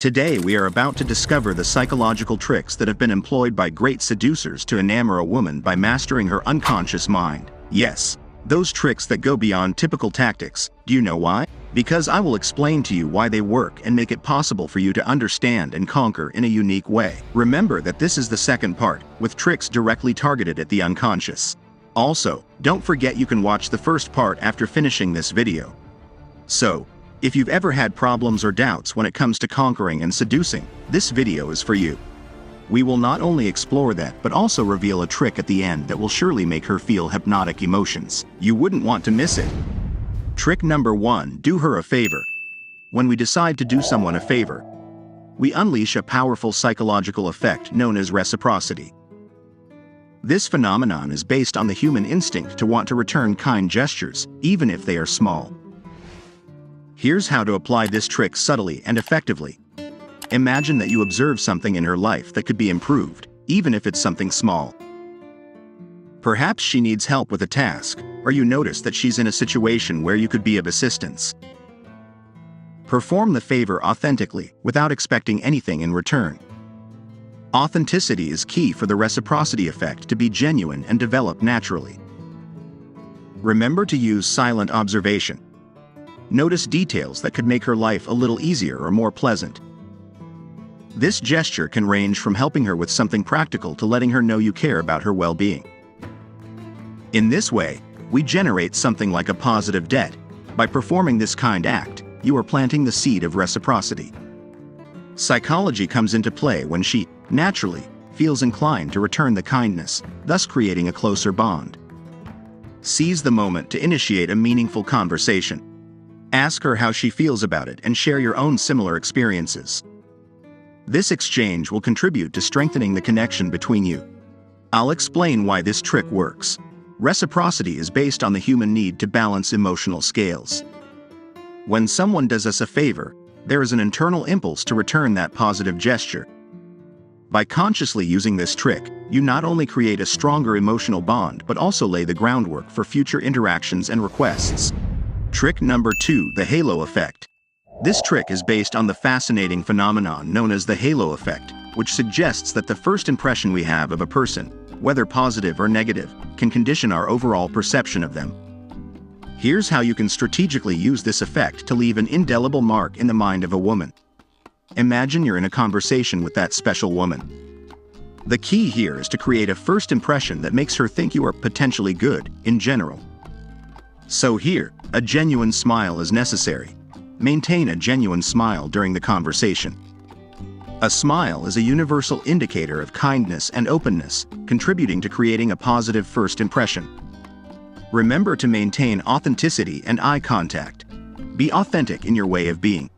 Today we are about to discover the psychological tricks that have been employed by great seducers to enamor a woman by mastering her unconscious mind. Yes, those tricks that go beyond typical tactics. Do you know why? Because I will explain to you why they work and make it possible for you to understand and conquer in a unique way. Remember that this is the second part, with tricks directly targeted at the unconscious. Also, don't forget you can watch the first part after finishing this video. So, if you've ever had problems or doubts when it comes to conquering and seducing, this video is for you. We will not only explore that but also reveal a trick at the end that will surely make her feel hypnotic emotions. You wouldn't want to miss it. Trick number 1. Do her a favor. When we decide to do someone a favor, we unleash a powerful psychological effect known as reciprocity. This phenomenon is based on the human instinct to want to return kind gestures, even if they are small. Here's how to apply this trick subtly and effectively. Imagine that you observe something in her life that could be improved, even if it's something small. Perhaps she needs help with a task, or you notice that she's in a situation where you could be of assistance. Perform the favor authentically, without expecting anything in return. Authenticity is key for the reciprocity effect to be genuine and develop naturally. Remember to use silent observation. Notice details that could make her life a little easier or more pleasant. This gesture can range from helping her with something practical to letting her know you care about her well-being. In this way, we generate something like a positive debt. By performing this kind act, you are planting the seed of reciprocity. Psychology comes into play when she, naturally, feels inclined to return the kindness, thus creating a closer bond. Seize the moment to initiate a meaningful conversation. Ask her how she feels about it and share your own similar experiences. This exchange will contribute to strengthening the connection between you. I'll explain why this trick works. Reciprocity is based on the human need to balance emotional scales. When someone does us a favor, there is an internal impulse to return that positive gesture. By consciously using this trick, you not only create a stronger emotional bond but also lay the groundwork for future interactions and requests. Trick number 2. The halo effect. This trick is based on the fascinating phenomenon known as the halo effect, which suggests that the first impression we have of a person, whether positive or negative, can condition our overall perception of them. Here's how you can strategically use this effect to leave an indelible mark in the mind of a woman. Imagine you're in a conversation with that special woman. The key here is to create a first impression that makes her think you are potentially good, in general. So here, a genuine smile is necessary. Maintain a genuine smile during the conversation. A smile is a universal indicator of kindness and openness, contributing to creating a positive first impression. Remember to maintain authenticity and eye contact. Be authentic in your way of being.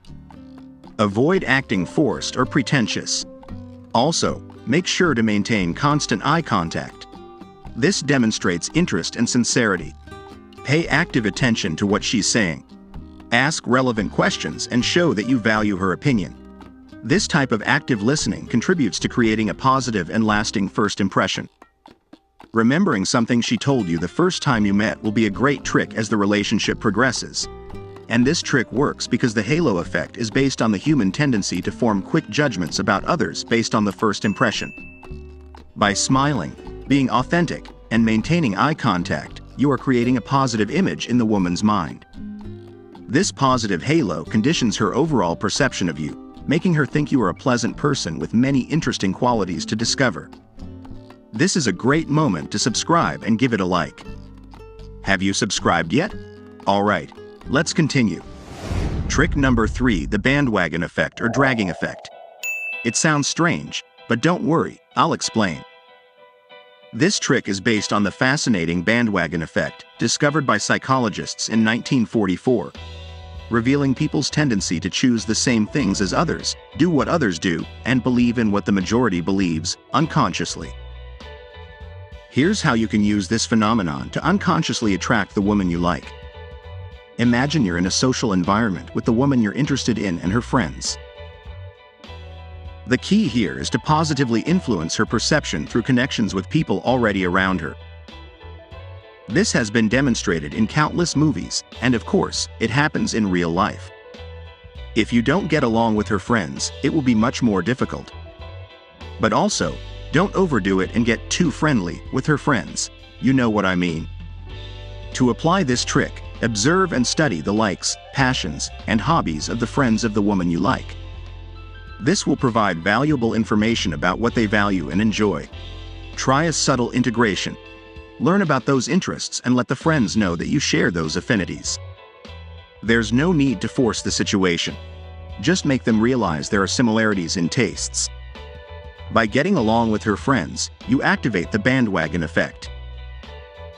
Avoid acting forced or pretentious. Also, make sure to maintain constant eye contact. This demonstrates interest and sincerity. Pay active attention to what she's saying. Ask relevant questions and show that you value her opinion. This type of active listening contributes to creating a positive and lasting first impression. Remembering something she told you the first time you met will be a great trick as the relationship progresses. And this trick works because the halo effect is based on the human tendency to form quick judgments about others based on the first impression. By smiling, being authentic, and maintaining eye contact, you are creating a positive image in the woman's mind. This positive halo conditions her overall perception of you, making her think you are a pleasant person with many interesting qualities to discover. This is a great moment to subscribe and give it a like. Have you subscribed yet? Alright, let's continue. Trick number 3. The bandwagon effect or dragging effect. It sounds strange, but don't worry, I'll explain. This trick is based on the fascinating bandwagon effect, discovered by psychologists in 1944, revealing people's tendency to choose the same things as others, do what others do, and believe in what the majority believes, unconsciously. Here's how you can use this phenomenon to unconsciously attract the woman you like. Imagine you're in a social environment with the woman you're interested in and her friends. The key here is to positively influence her perception through connections with people already around her. This has been demonstrated in countless movies, and of course, it happens in real life. If you don't get along with her friends, it will be much more difficult. But also, don't overdo it and get too friendly with her friends. You know what I mean. To apply this trick, observe and study the likes, passions, and hobbies of the friends of the woman you like. This will provide valuable information about what they value and enjoy. Try a subtle integration. Learn about those interests and let the friends know that you share those affinities. There's no need to force the situation. Just make them realize there are similarities in tastes. By getting along with her friends, you activate the bandwagon effect.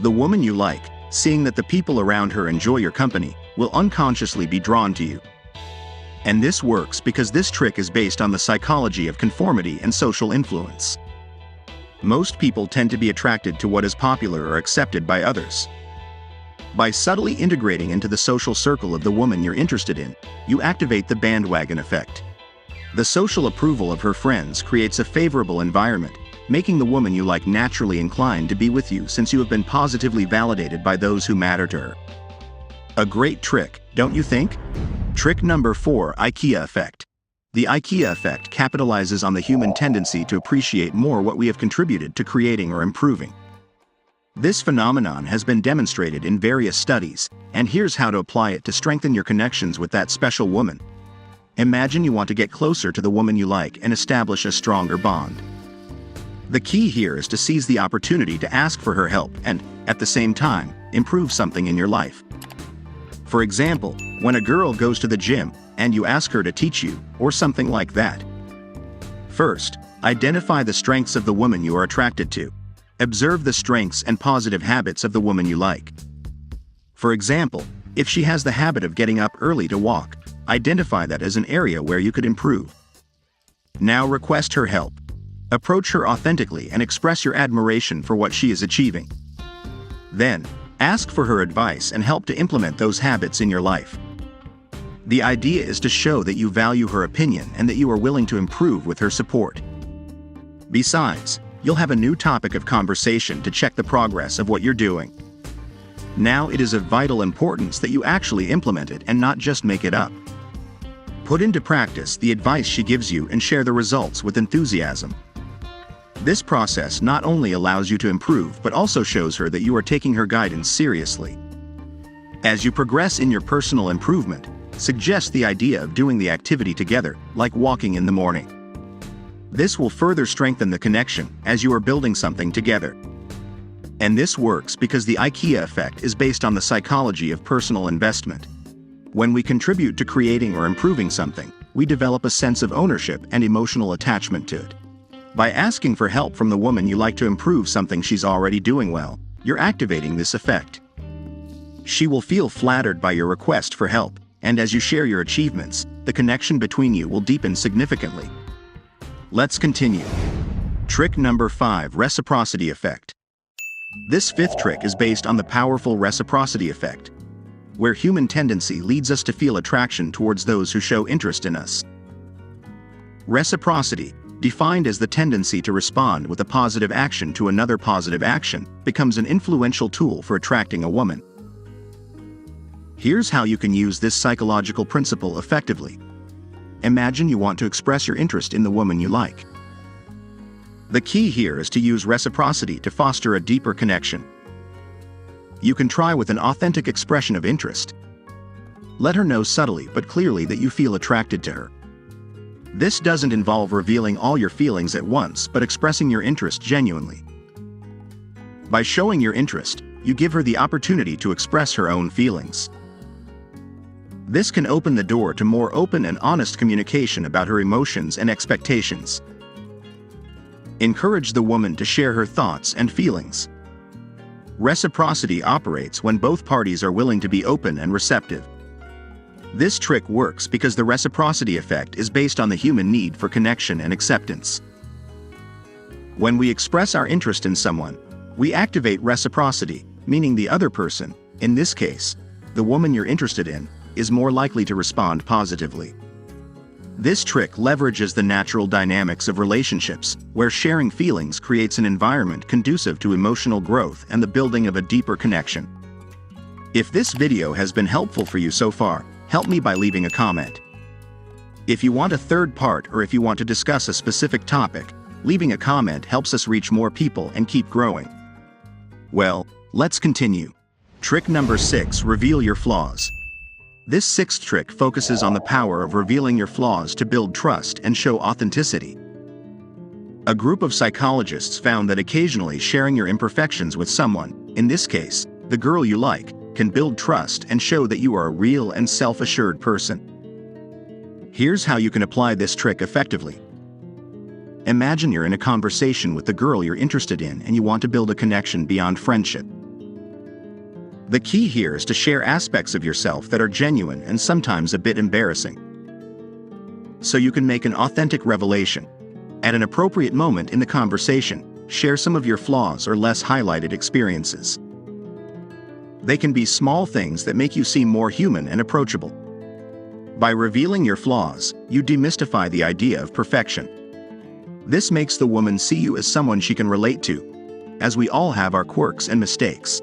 The woman you like, seeing that the people around her enjoy your company, will unconsciously be drawn to you. And this works because this trick is based on the psychology of conformity and social influence. Most people tend to be attracted to what is popular or accepted by others. By subtly integrating into the social circle of the woman you're interested in, you activate the bandwagon effect. The social approval of her friends creates a favorable environment, making the woman you like naturally inclined to be with you since you have been positively validated by those who matter to her. A great trick, don't you think? Trick number 4, IKEA effect. The IKEA effect capitalizes on the human tendency to appreciate more what we have contributed to creating or improving. This phenomenon has been demonstrated in various studies, and here's how to apply it to strengthen your connections with that special woman. Imagine you want to get closer to the woman you like and establish a stronger bond. The key here is to seize the opportunity to ask for her help and, at the same time, improve something in your life. For example, when a girl goes to the gym and you ask her to teach you, or something like that. First, identify the strengths of the woman you are attracted to. Observe the strengths and positive habits of the woman you like. For example, if she has the habit of getting up early to walk, identify that as an area where you could improve. Now request her help. Approach her authentically and express your admiration for what she is achieving. Then, ask for her advice and help to implement those habits in your life. The idea is to show that you value her opinion and that you are willing to improve with her support. Besides, you'll have a new topic of conversation to check the progress of what you're doing. Now it is of vital importance that you actually implement it and not just make it up. Put into practice the advice she gives you and share the results with enthusiasm. This process not only allows you to improve but also shows her that you are taking her guidance seriously. As you progress in your personal improvement, suggest the idea of doing the activity together, like walking in the morning. This will further strengthen the connection as you are building something together. And this works because the IKEA effect is based on the psychology of personal investment. When we contribute to creating or improving something, we develop a sense of ownership and emotional attachment to it. By asking for help from the woman you like to improve something she's already doing well, you're activating this effect. She will feel flattered by your request for help, and as you share your achievements, the connection between you will deepen significantly. Let's continue. Trick number 5, reciprocity effect. This 5th trick is based on the powerful reciprocity effect, where human tendency leads us to feel attraction towards those who show interest in us. Reciprocity, defined as the tendency to respond with a positive action to another positive action, becomes an influential tool for attracting a woman. Here's how you can use this psychological principle effectively. Imagine you want to express your interest in the woman you like. The key here is to use reciprocity to foster a deeper connection. You can try with an authentic expression of interest. Let her know subtly but clearly that you feel attracted to her. This doesn't involve revealing all your feelings at once but expressing your interest genuinely. By showing your interest, you give her the opportunity to express her own feelings. This can open the door to more open and honest communication about her emotions and expectations. Encourage the woman to share her thoughts and feelings. Reciprocity operates when both parties are willing to be open and receptive. This trick works because the reciprocity effect is based on the human need for connection and acceptance. When we express our interest in someone, we activate reciprocity, meaning the other person, in this case, the woman you're interested in, is more likely to respond positively. This trick leverages the natural dynamics of relationships, where sharing feelings creates an environment conducive to emotional growth and the building of a deeper connection. If this video has been helpful for you so far, help me by leaving a comment. If you want a third part or if you want to discuss a specific topic, leaving a comment helps us reach more people and keep growing. Well, let's continue. Trick number 6, reveal your flaws. This sixth trick focuses on the power of revealing your flaws to build trust and show authenticity. A group of psychologists found that occasionally sharing your imperfections with someone, in this case, the girl you like, can build trust and show that you are a real and self-assured person. Here's how you can apply this trick effectively. Imagine you're in a conversation with the girl you're interested in and you want to build a connection beyond friendship. The key here is to share aspects of yourself that are genuine and sometimes a bit embarrassing. So you can make an authentic revelation. At an appropriate moment in the conversation, share some of your flaws or less highlighted experiences. They can be small things that make you seem more human and approachable. By revealing your flaws, you demystify the idea of perfection. This makes the woman see you as someone she can relate to, as we all have our quirks and mistakes.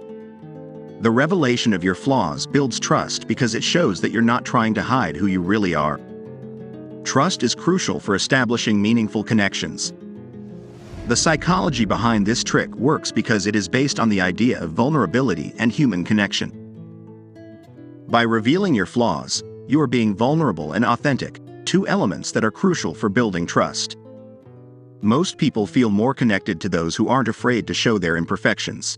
The revelation of your flaws builds trust because it shows that you're not trying to hide who you really are. Trust is crucial for establishing meaningful connections. The psychology behind this trick works because it is based on the idea of vulnerability and human connection. By revealing your flaws, you are being vulnerable and authentic, two elements that are crucial for building trust. Most people feel more connected to those who aren't afraid to show their imperfections.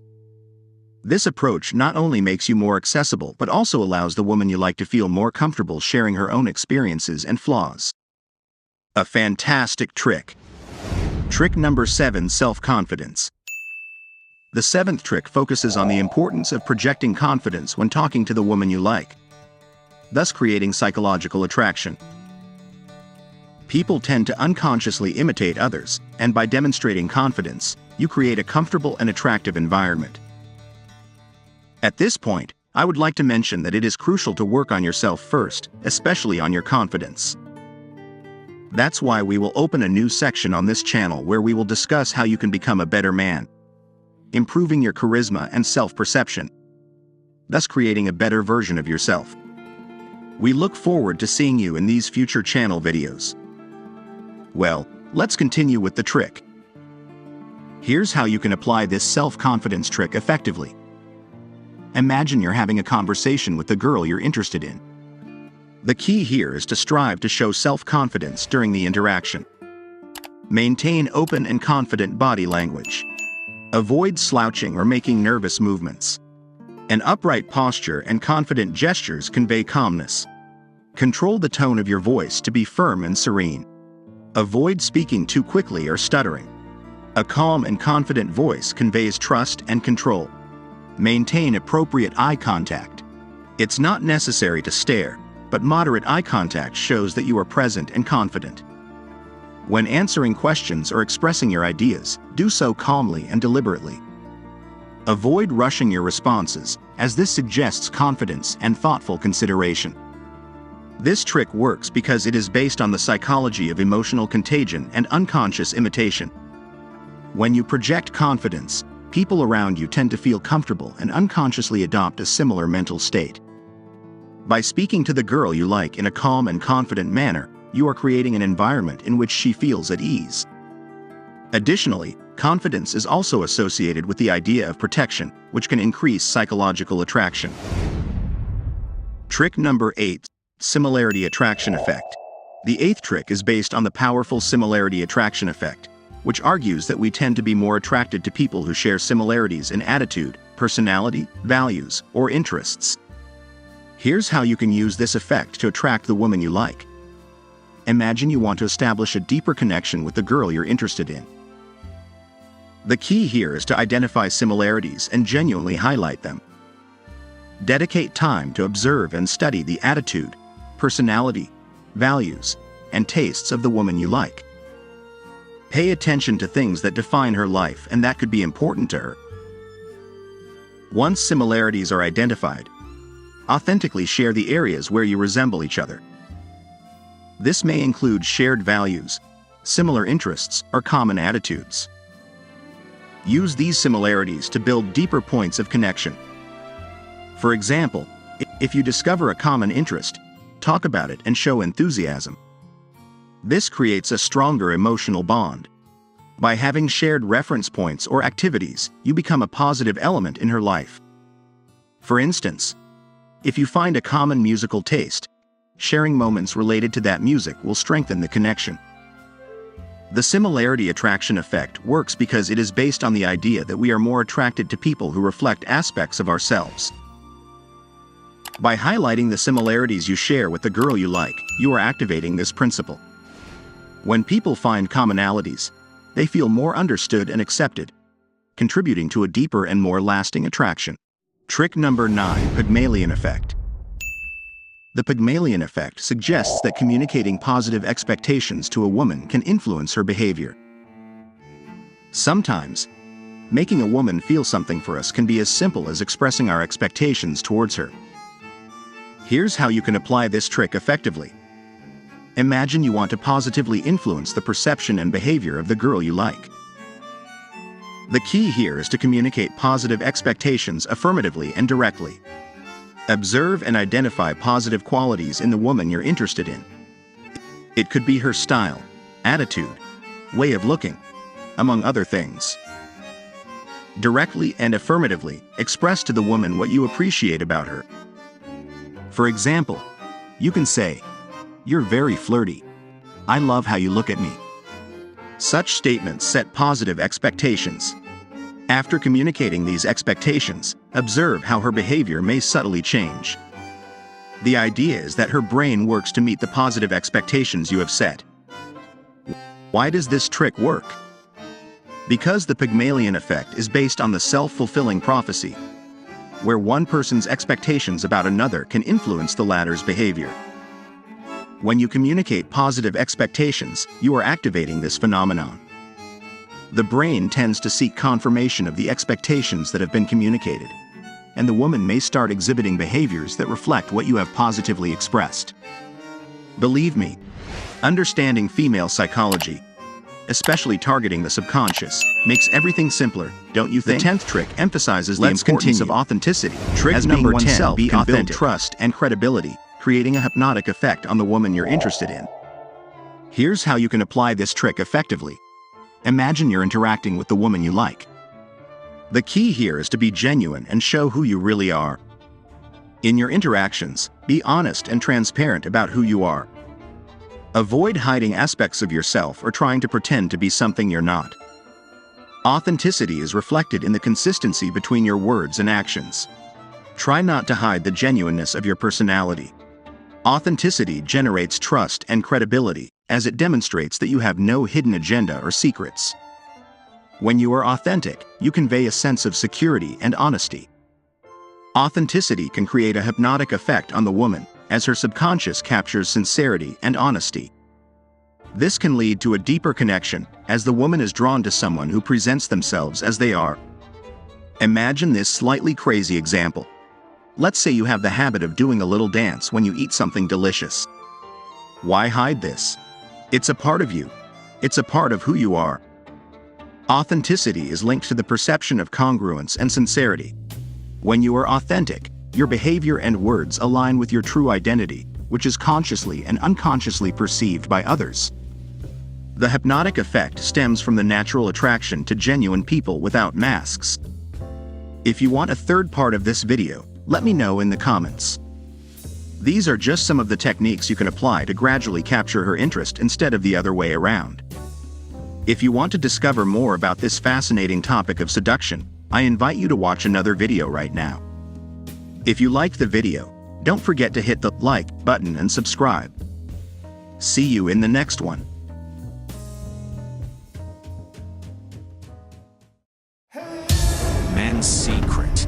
This approach not only makes you more accessible but also allows the woman you like to feel more comfortable sharing her own experiences and flaws. A fantastic trick. Trick number 7, self-confidence. The seventh trick focuses on the importance of projecting confidence when talking to the woman you like, thus creating psychological attraction. People tend to unconsciously imitate others, and by demonstrating confidence, you create a comfortable and attractive environment. At this point, I would like to mention that it is crucial to work on yourself first, especially on your confidence. That's why we will open a new section on this channel where we will discuss how you can become a better man, improving your charisma and self-perception, thus creating a better version of yourself. We look forward to seeing you in these future channel videos. Well, let's continue with the trick. Here's how you can apply this self-confidence trick effectively. Imagine you're having a conversation with the girl you're interested in. The key here is to strive to show self-confidence during the interaction. Maintain open and confident body language. Avoid slouching or making nervous movements. An upright posture and confident gestures convey calmness. Control the tone of your voice to be firm and serene. Avoid speaking too quickly or stuttering. A calm and confident voice conveys trust and control. Maintain appropriate eye contact. It's not necessary to stare, but moderate eye contact shows that you are present and confident. When answering questions or expressing your ideas, do so calmly and deliberately. Avoid rushing your responses, as this suggests confidence and thoughtful consideration. This trick works because it is based on the psychology of emotional contagion and unconscious imitation. When you project confidence, people around you tend to feel comfortable and unconsciously adopt a similar mental state. By speaking to the girl you like in a calm and confident manner, you are creating an environment in which she feels at ease. Additionally, confidence is also associated with the idea of protection, which can increase psychological attraction. Trick number 8, similarity attraction effect. The eighth trick is based on the powerful similarity attraction effect, which argues that we tend to be more attracted to people who share similarities in attitude, personality, values, or interests. Here's how you can use this effect to attract the woman you like. Imagine you want to establish a deeper connection with the girl you're interested in. The key here is to identify similarities and genuinely highlight them. Dedicate time to observe and study the attitude, personality, values, and tastes of the woman you like. Pay attention to things that define her life and that could be important to her. Once similarities are identified, authentically share the areas where you resemble each other. This may include shared values, similar interests, or common attitudes. Use these similarities to build deeper points of connection. For example, if you discover a common interest, talk about it and show enthusiasm. This creates a stronger emotional bond. By having shared reference points or activities, you become a positive element in her life. For instance, if you find a common musical taste, sharing moments related to that music will strengthen the connection. The similarity attraction effect works because it is based on the idea that we are more attracted to people who reflect aspects of ourselves. By highlighting the similarities you share with the girl you like, you are activating this principle. When people find commonalities, they feel more understood and accepted, contributing to a deeper and more lasting attraction. Trick number 9, Pygmalion effect. The Pygmalion effect suggests that communicating positive expectations to a woman can influence her behavior. Sometimes, making a woman feel something for us can be as simple as expressing our expectations towards her. Here's how you can apply this trick effectively. Imagine you want to positively influence the perception and behavior of the girl you like. The key here is to communicate positive expectations affirmatively and directly. Observe and identify positive qualities in the woman you're interested in. It could be her style, attitude, way of looking, among other things. Directly and affirmatively express to the woman what you appreciate about her. For example, you can say, "You're very flirty. I love how you look at me." Such statements set positive expectations. After communicating these expectations, observe how her behavior may subtly change. The idea is that her brain works to meet the positive expectations you have set. Why does this trick work? Because the Pygmalion effect is based on the self-fulfilling prophecy, where one person's expectations about another can influence the latter's behavior. When you communicate positive expectations, you are activating this phenomenon. The brain tends to seek confirmation of the expectations that have been communicated, and the woman may start exhibiting behaviors that reflect what you have positively expressed. Believe me, understanding female psychology, especially targeting the subconscious, makes everything simpler, don't you think? The 10th trick emphasizes the importance of authenticity. Trick number 10, be authentic. Build trust and credibility, creating a hypnotic effect on the woman you're interested in. Here's how you can apply this trick effectively. Imagine you're interacting with the woman you like. The key here is to be genuine and show who you really are. In your interactions, be honest and transparent about who you are. Avoid hiding aspects of yourself or trying to pretend to be something you're not. Authenticity is reflected in the consistency between your words and actions. Try not to hide the genuineness of your personality. Authenticity generates trust and credibility, as it demonstrates that you have no hidden agenda or secrets. When you are authentic, you convey a sense of security and honesty. Authenticity can create a hypnotic effect on the woman, as her subconscious captures sincerity and honesty. This can lead to a deeper connection, as the woman is drawn to someone who presents themselves as they are. Imagine this slightly crazy example. Let's say you have the habit of doing a little dance when you eat something delicious. Why hide this? It's a part of you. It's a part of who you are. Authenticity is linked to the perception of congruence and sincerity. When you are authentic, your behavior and words align with your true identity, which is consciously and unconsciously perceived by others. The hypnotic effect stems from the natural attraction to genuine people without masks. If you want a third part of this video, let me know in the comments. These are just some of the techniques you can apply to gradually capture her interest instead of the other way around. If you want to discover more about this fascinating topic of seduction, I invite you to watch another video right now. If you liked the video, don't forget to hit the like button and subscribe. See you in the next one. Men's secret.